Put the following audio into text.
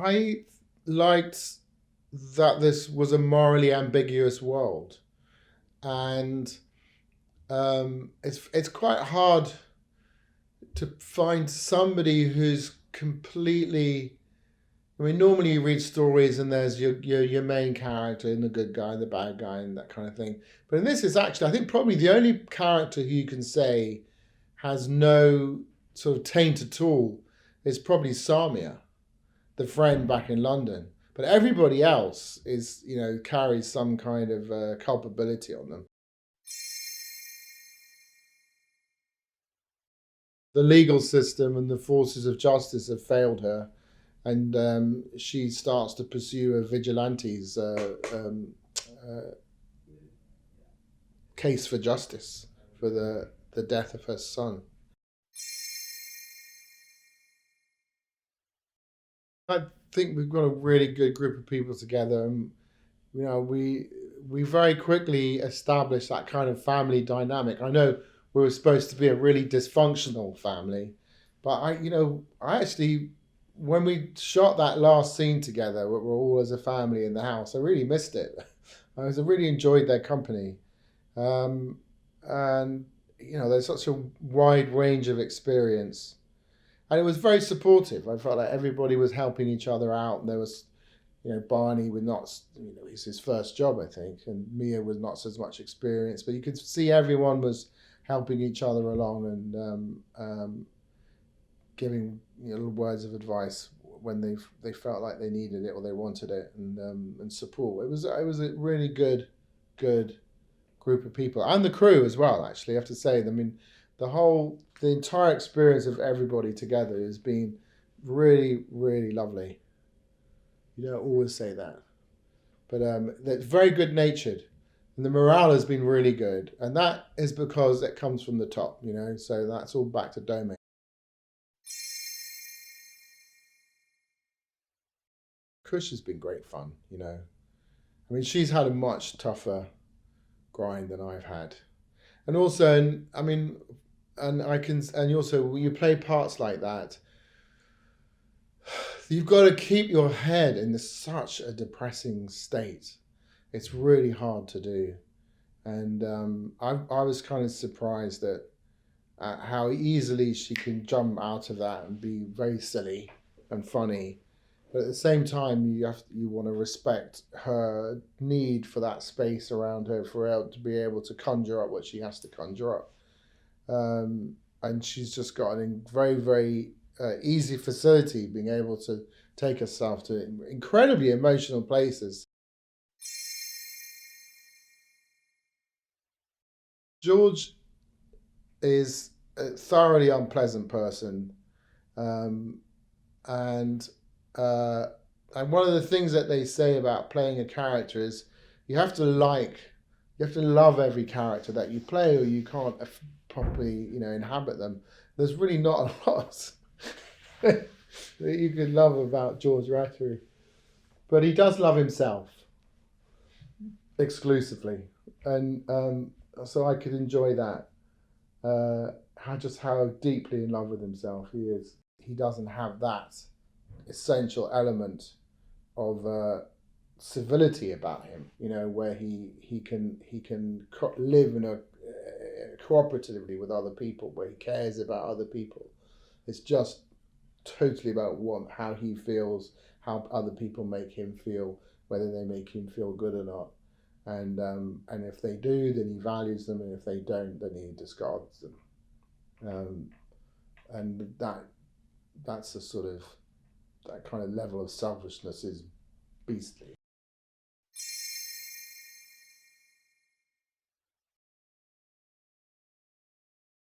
I liked that this was a morally ambiguous world, and it's quite hard to find somebody who's completely. I mean, normally you read stories and there's your main character and the good guy and the bad guy and that kind of thing. But in this, it's actually, I think, probably the only character who you can say has no sort of taint at all is probably Samia, the friend back in London. But everybody else is, carries some kind of culpability on them. The legal system and the forces of justice have failed her, and she starts to pursue a vigilante's case for justice for the death of her son. I think we've got a really good group of people together, and we very quickly established that kind of family dynamic. I know we were supposed to be a really dysfunctional family, but I actually, when we shot that last scene together, we're all as a family in the house, I really missed it. I really enjoyed their company. And, there's such a wide range of experience. And it was very supportive. I felt like everybody was helping each other out. And there was, Barney with not, it's his first job, I think. And Mia with not so much experience. But you could see everyone was helping each other along and giving little words of advice when they felt like they needed it or they wanted it, and support. It was a really good group of people, and the crew as well. Actually, I have to say, I mean, the entire experience of everybody together has been really, really lovely. You don't always say that, but they're very good natured, and the morale has been really good, and that is because it comes from the top. So that's all back to Dome. Kush has been great fun, I mean, she's had a much tougher grind than I've had. And also, I mean, and also, you play parts like that, you've got to keep your head in such a depressing state. It's really hard to do. And I was kind of surprised at how easily she can jump out of that and be very silly and funny. But at the same time, you want to respect her need for that space around her for her to be able to conjure up what she has to conjure up. And she's just got a very, very easy facility being able to take herself to incredibly emotional places. George is a thoroughly unpleasant person, and one of the things that they say about playing a character is you have to love every character that you play, or you can't properly, inhabit them. There's really not a lot that you can love about George Rattery, but he does love himself exclusively, and so I could enjoy that. How deeply in love with himself he is. He doesn't have that essential element of civility about him, where he can live in a cooperatively with other people, where he cares about other people. It's just totally about how he feels, how other people make him feel, whether they make him feel good or not, and if they do, then he values them, and if they don't, then he discards them, and that's a sort of, that kind of level of selfishness is beastly.